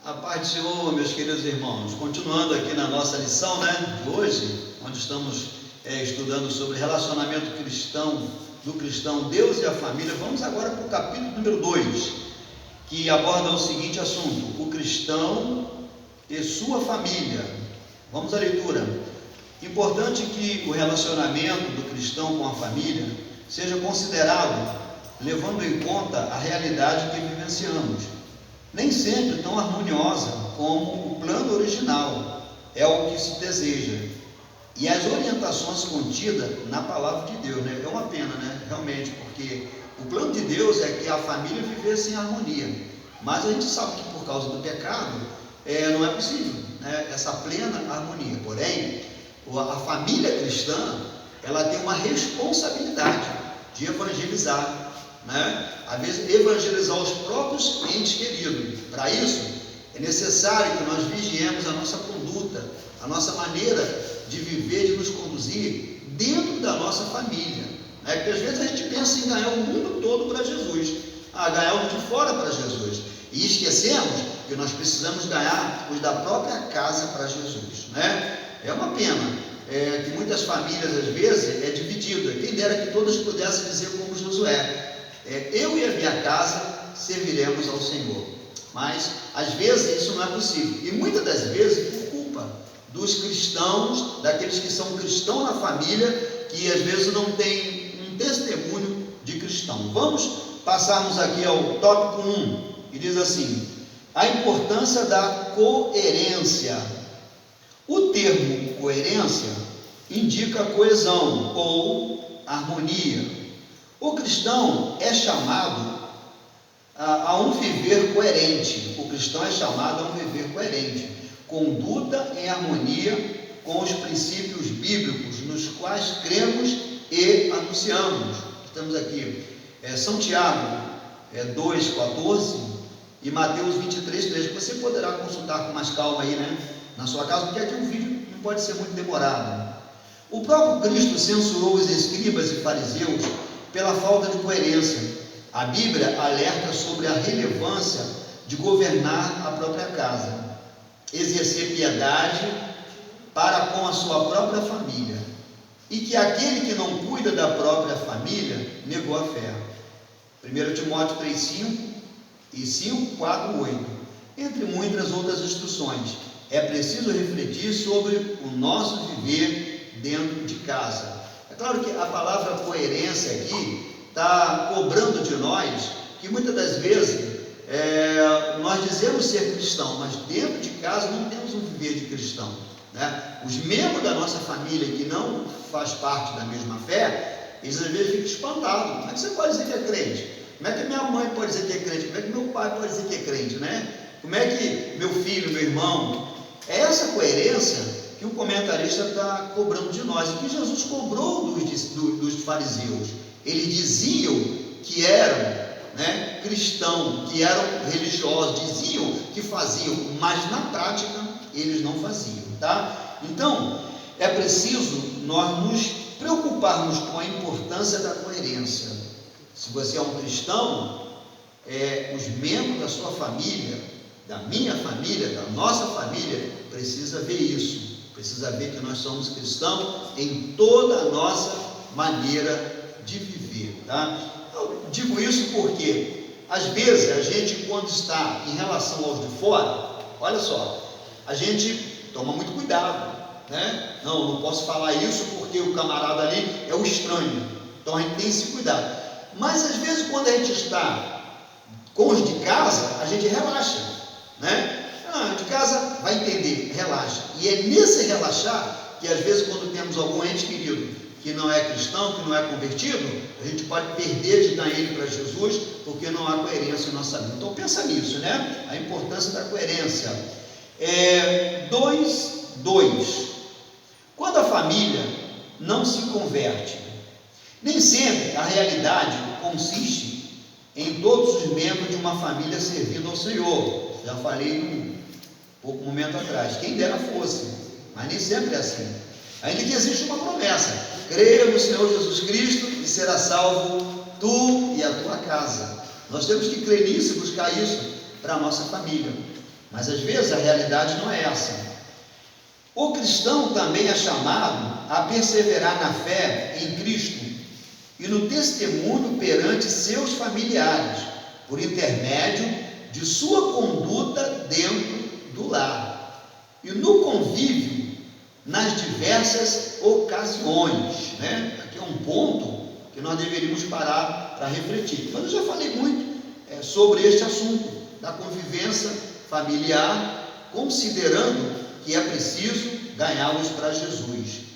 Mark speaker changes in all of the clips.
Speaker 1: A paz do Senhor, meus queridos irmãos, continuando aqui na nossa lição, de hoje, onde estamos estudando sobre relacionamento cristão, do cristão, Deus e a família. Vamos agora para o capítulo número 2, que aborda o seguinte assunto: o cristão e sua família. Vamos à leitura. Importante que o relacionamento do cristão com a família seja considerado levando em conta a realidade que vivenciamos. Nem sempre tão harmoniosa como o plano original é o que se deseja, e as orientações contidas na palavra de Deus, É uma pena, realmente, porque o plano de Deus é que a família vivesse em harmonia, mas a gente sabe que por causa do pecado não é possível, essa plena harmonia. Porém, a família cristã, ela tem uma responsabilidade de evangelizar, às vezes evangelizar os próprios entes queridos. Para isso é necessário que nós vigiemos a nossa conduta, a nossa maneira de viver, de nos conduzir dentro da nossa família, porque às vezes a gente pensa em ganhar o mundo todo para Jesus, ganhar os de fora para Jesus, e esquecemos que nós precisamos ganhar os da própria casa para Jesus, É uma pena que muitas famílias às vezes é dividida. Quem dera que todas pudessem dizer como Josué: eu e a minha casa serviremos ao Senhor. Mas às vezes isso não é possível, e muitas das vezes por culpa dos cristãos, daqueles que são cristãos na família, que às vezes não tem um testemunho de cristão. Vamos passarmos aqui ao tópico 1, que diz assim: a importância da coerência. O termo coerência indica coesão ou harmonia. O cristão é chamado a um viver coerente. O cristão é chamado a um viver coerente, conduta em harmonia com os princípios bíblicos nos quais cremos e anunciamos. Estamos aqui, São Tiago 2,14 e Mateus 23,3, que você poderá consultar com mais calma aí, na sua casa, porque aqui o vídeo não pode ser muito demorado. O próprio Cristo censurou os escribas e fariseus pela falta de coerência. A Bíblia alerta sobre a relevância de governar a própria casa, exercer piedade para com a sua própria família, e que aquele que não cuida da própria família negou a fé. 1 Timóteo 3,5 e 5,4,8, entre muitas outras instruções. É preciso refletir sobre o nosso viver dentro de casa. É claro que a palavra coerência aqui está cobrando de nós que muitas das vezes nós dizemos ser cristão, mas dentro de casa não temos um viver de cristão, Os membros da nossa família que não faz parte da mesma fé, eles às vezes ficam espantados. Como é que você pode dizer que é crente? Como é que minha mãe pode dizer que é crente? Como é que meu pai pode dizer que é crente, Como é que meu filho, meu irmão? É essa coerência que o comentarista está cobrando de nós, e que Jesus cobrou dos fariseus. Eles diziam que eram cristãos, que eram religiosos, diziam que faziam, mas na prática eles não faziam, Então, é preciso nós nos preocuparmos com a importância da coerência. Se você é um cristão, os membros da sua família, da minha família, da nossa família, precisa ver isso, precisa ver que nós somos cristãos em toda a nossa maneira de viver, Eu digo isso porque às vezes a gente, quando está em relação aos de fora, olha só, a gente toma muito cuidado, não posso falar isso porque o camarada ali é o estranho, então a gente tem esse cuidado. Mas às vezes, quando a gente está com os de casa, a gente relaxa, de casa vai entender, relaxa. E é nesse relaxar que às vezes, quando temos algum ente querido que não é cristão, que não é convertido, a gente pode perder de dar ele para Jesus, porque não há coerência em nossa vida. Então pensa nisso, a importância da coerência. 2:2. Quando a família não se converte, nem sempre a realidade consiste em todos os membros de uma família servindo ao Senhor. Já falei um pouco momento atrás, quem dera fosse, mas nem sempre é assim. Ainda que existe uma promessa: creia no Senhor Jesus Cristo e será salvo tu e a tua casa. Nós temos que crer nisso e buscar isso para a nossa família. Mas às vezes a realidade não é essa. O cristão também é chamado a perseverar na fé em Cristo e no testemunho perante seus familiares, por intermédio de sua conduta dentro do lar e no convívio nas diversas ocasiões, né? Aqui é um ponto que nós deveríamos parar para refletir. Mas eu já falei muito sobre este assunto da convivência familiar, considerando que é preciso ganhá-los para Jesus.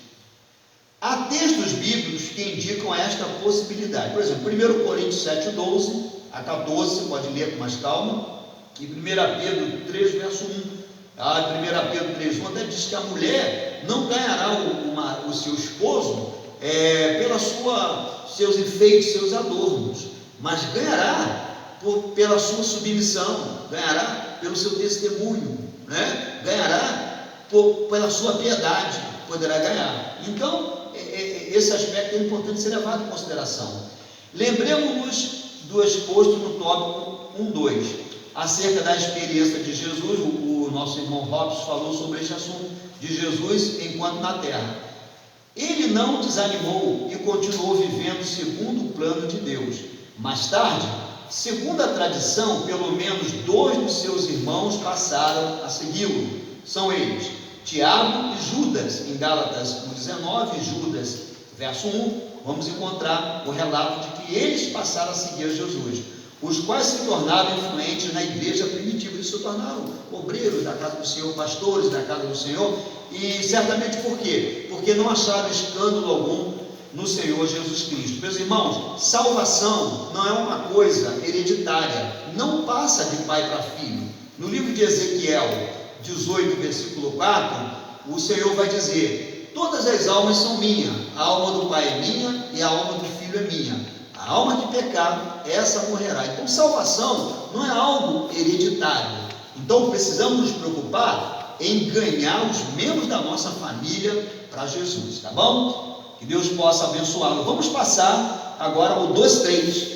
Speaker 1: Há textos bíblicos que indicam esta possibilidade. Por exemplo, 1 Coríntios 7, 12 a 14, você pode ler com mais calma, e 1 Pedro 3, verso 1. 1 Pedro 3, 1 até diz que a mulher não ganhará o seu esposo pelos seus enfeites, seus adornos, mas ganhará pela sua submissão, ganhará pelo seu testemunho, né? Ganhará pela sua piedade, poderá ganhar. Então, esse aspecto é importante ser levado em consideração. Lembremos-nos do exposto no tópico 1.2, acerca da experiência de Jesus. O nosso irmão Robson falou sobre este assunto de Jesus enquanto na terra. Ele não desanimou e continuou vivendo segundo o plano de Deus. Mais tarde, segundo a tradição, pelo menos 2 dos seus irmãos passaram a segui-lo. São eles Tiago e Judas. Em Gálatas 1,19, Judas, verso 1, vamos encontrar o relato de que eles passaram a seguir Jesus, os quais se tornaram influentes na igreja primitiva. Eles se tornaram obreiros da casa do Senhor, pastores da casa do Senhor, e certamente por quê? Porque não acharam escândalo algum no Senhor Jesus Cristo. Meus irmãos, salvação não é uma coisa hereditária, não passa de pai para filho. No livro de Ezequiel 18, versículo 4, o Senhor vai dizer: todas as almas são minhas, a alma do pai é minha e a alma do filho é minha. A alma de pecado, essa morrerá. Então, salvação não é algo hereditário. Então, precisamos nos preocupar em ganhar os membros da nossa família para Jesus, tá bom? Que Deus possa abençoá-lo. Vamos passar agora ao 2.3.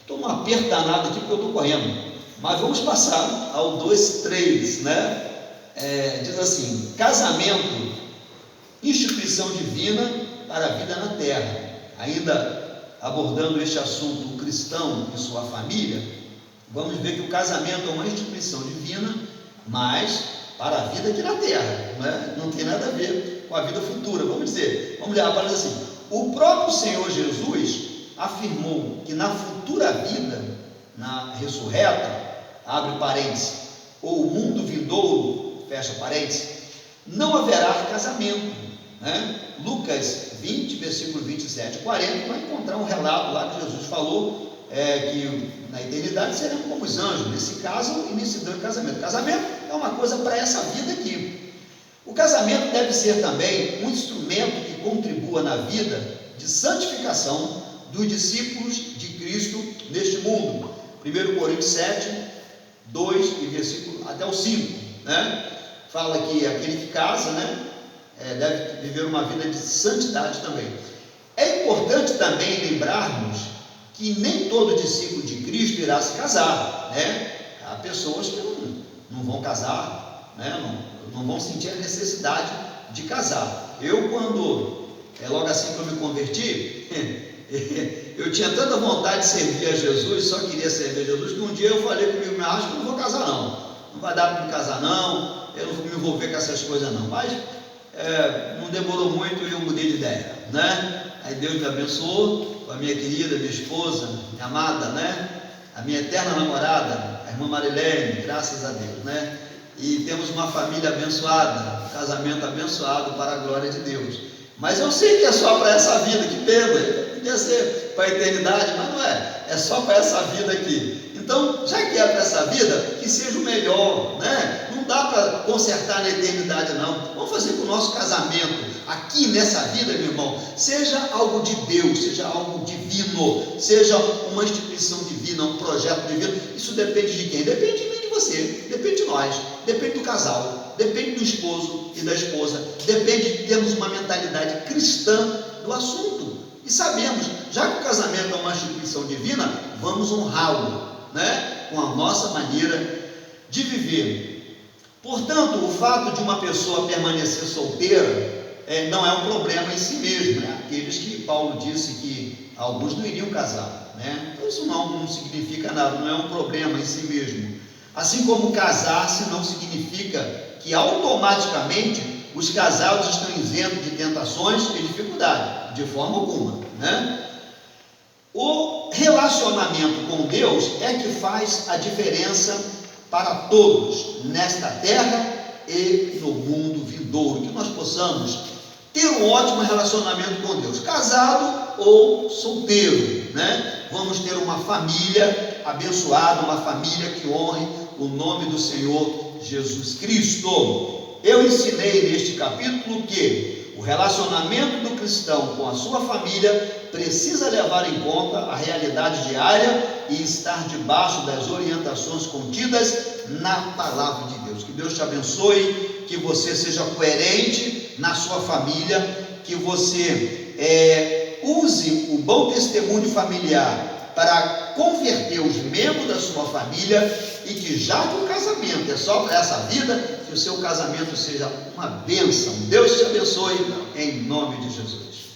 Speaker 1: Estou num aperto danado aqui porque eu estou correndo, mas vamos passar ao 2.3, né? Diz assim: casamento, instituição divina para a vida na terra. Ainda abordando este assunto, o cristão e sua família, vamos ver que o casamento é uma instituição divina, mas para a vida aqui na terra, né? Não tem nada a ver com a vida futura. Vamos ler a palavra assim: o próprio Senhor Jesus afirmou que na futura vida, na ressurreta, abre parênteses, ou o mundo vindouro, fecha parênteses, não haverá casamento, né? Lucas 20, versículo 27 e 40, vai encontrar um relato lá que Jesus falou que na eternidade seremos como os anjos, nesse caso, iniciando o casamento. O casamento é uma coisa para essa vida aqui. O casamento deve ser também um instrumento que contribua na vida de santificação dos discípulos de Cristo neste mundo. 1 Coríntios 7, 2 e versículo até o 5, né? Fala que aquele que casa, né, deve viver uma vida de santidade também. É importante também lembrarmos que nem todo discípulo de Cristo irá se casar, né? Há pessoas que não vão casar, né? Não vão sentir a necessidade de casar. Eu, logo assim que eu me converti, eu tinha tanta vontade de servir a Jesus, só queria servir a Jesus, que um dia eu falei comigo, acho que eu não vou casar não vai dar para me casar não, eu não vou me envolver com essas coisas não. Mas não demorou muito e eu mudei de ideia, né? Aí Deus me abençoou com a minha querida, minha esposa, minha amada, né? A minha eterna namorada, a irmã Marilene, graças a Deus, né? E temos uma família abençoada, um casamento abençoado para a glória de Deus. Mas eu sei que é só para essa vida, que pena, podia ser para a eternidade, mas não é, é só para essa vida aqui. Então, já que é para essa vida, que seja o melhor, né? Não dá para consertar na eternidade não. Vamos fazer com o nosso casamento aqui nessa vida, meu irmão, seja algo de Deus, seja algo divino, seja uma instituição divina, um projeto divino. Isso depende de quem? Depende de mim, de você, depende de nós, depende do casal, depende do esposo e da esposa, depende de termos uma mentalidade cristã do assunto. E sabemos, já que o casamento é uma instituição divina, vamos honrá-lo, né? Com a nossa maneira de viver. Portanto, o fato de uma pessoa permanecer solteira não é um problema em si mesmo, né? Aqueles que Paulo disse que alguns não iriam casar, né? Então, isso não significa nada, não é um problema em si mesmo. Assim como casar-se não significa que automaticamente os casados estão isentos de tentações e dificuldades, de forma alguma, né? O relacionamento com Deus é que faz a diferença para todos, nesta terra e no mundo vindouro, que nós possamos ter um ótimo relacionamento com Deus, casado ou solteiro, né? Vamos ter uma família abençoada, uma família que honre o nome do Senhor Jesus Cristo. Eu ensinei neste capítulo que o relacionamento do cristão com a sua família precisa levar em conta a realidade diária e estar debaixo das orientações contidas na palavra de Deus. Que Deus te abençoe, que você seja coerente na sua família, que você use o bom testemunho familiar para converter os membros da sua família, e que, já que o casamento é só para essa vida, que o seu casamento seja uma bênção. Deus te abençoe em nome de Jesus.